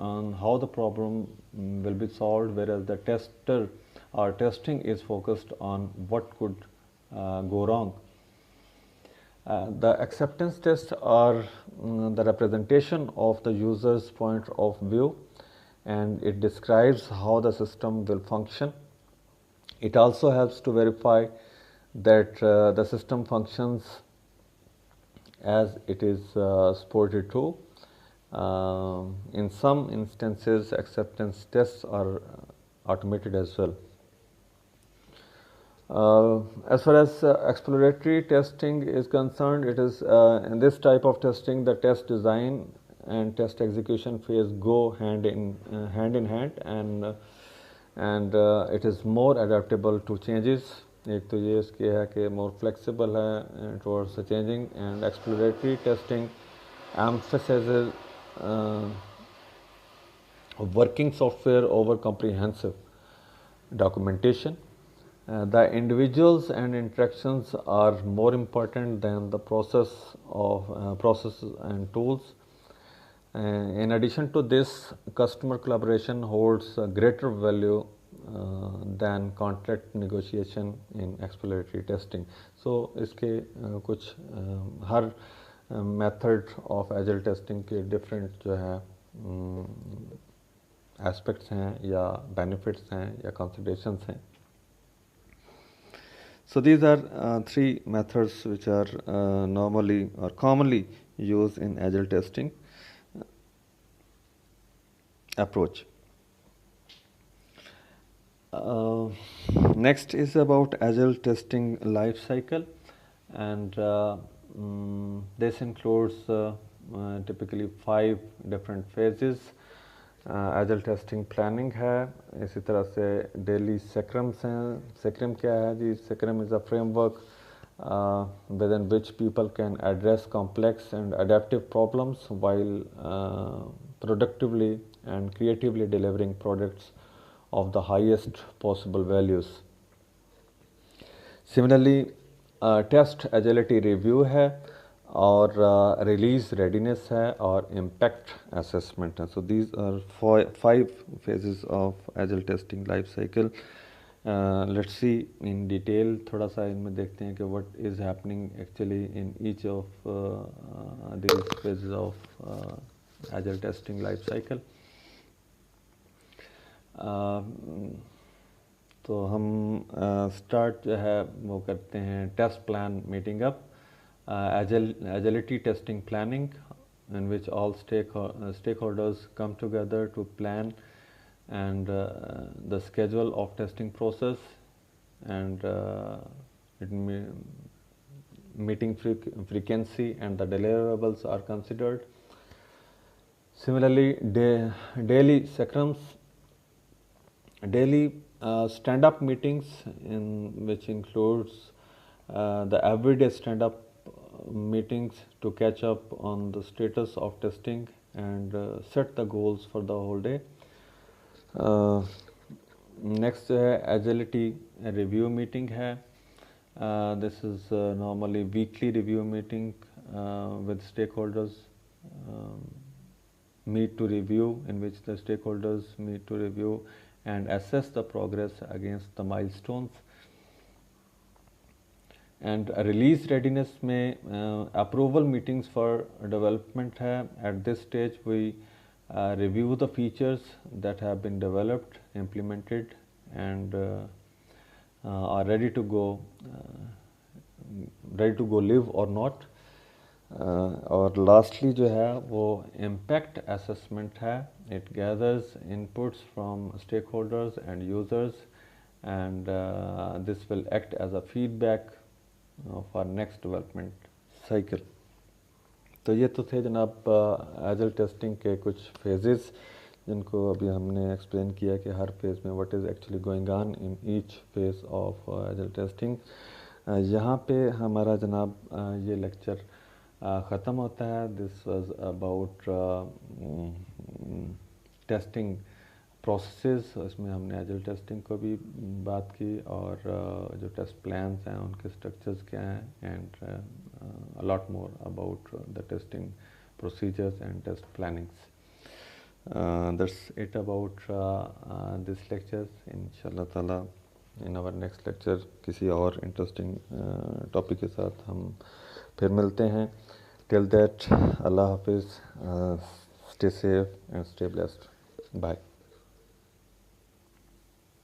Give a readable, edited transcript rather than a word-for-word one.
on how the problem will be solved, whereas the tester or testing is focused on what could go wrong. The acceptance tests are the representation of the user's point of view, and it describes how the system will function. It also helps to verify that the system functions as it is supported to. In some instances, acceptance tests are automated as well. As far as exploratory testing is concerned, it is in this type of testing, the test design and test execution phase go hand in hand, and it is more adaptable to changes. एक तो ये इसके है कि more flexible है towards the changing, and exploratory testing emphasizes working software over comprehensive documentation. The individuals and interactions are more important than the processes and tools. In addition to this, customer collaboration holds a greater value than contract negotiation in exploratory testing. So, इसके कुछ हर method of agile testing के different जो है aspects हैं या benefits हैं या considerations हैं. So these are three methods which are normally or commonly used in agile testing approach. Next is about agile testing life cycle, and this includes typically 5 different phases. एजल testing planning है, इसी तरह से daily सेक्रम्स हैं. Scrum क्या है जी? Scrum is a framework within which people can address complex and adaptive problems while productively and creatively delivering products of the highest possible values. Similarly, test agility review है और release readiness है और impact assessment है. So these are 5 phases of agile testing life cycle. Let's see in detail. थोड़ा सा इनमें देखते हैं कि what is happening actually in each of these phases of agile testing life cycle. तो हम स्टार्ट जो है वो करते हैं test plan meeting up. Agility testing planning, in which all stakeholders come together to plan and the schedule of testing process, and meeting frequency and the deliverables are considered. Similarly, daily scrums, daily stand-up meetings, in which includes the everyday stand-up meetings to catch up on the status of testing and set the goals for the whole day. Next है agility review meeting है. This is normally weekly review meeting with stakeholders meet to review, in which the stakeholders meet to review and assess the progress against the milestones. And release readiness में approval meetings for development है. At this stage we review the features that have been developed, implemented, and are ready to go live or not. और lastly जो है वो impact assessment है. It gathers inputs from stakeholders and users, and this will act as a feedback for next development cycle. तो ये तो थे जनाब एजल टेस्टिंग के कुछ फेजेस, जिनको अभी हमने एक्सप्लेन किया कि हर फेज़ में what is actually going on in each phase of एजल टेस्टिंग. यहाँ पे हमारा जनाब ये लेक्चर ख़त्म होता है. This was about testing processes. इसमें हमने एजल टेस्टिंग को भी बात की और जो टेस्ट प्लान्स हैं उनके स्ट्रक्चर्स क्या हैं, and a lot more about the testing procedures and test plannings. That's it about this lecture. इंशाल्लाह ताला इन आवर नेक्स्ट लेक्चर किसी और इंटरेस्टिंग टॉपिक के साथ हम फिर मिलते हैं. टिल दैट, अल्लाह हाफिज़, stay safe and stay blessed. Bye.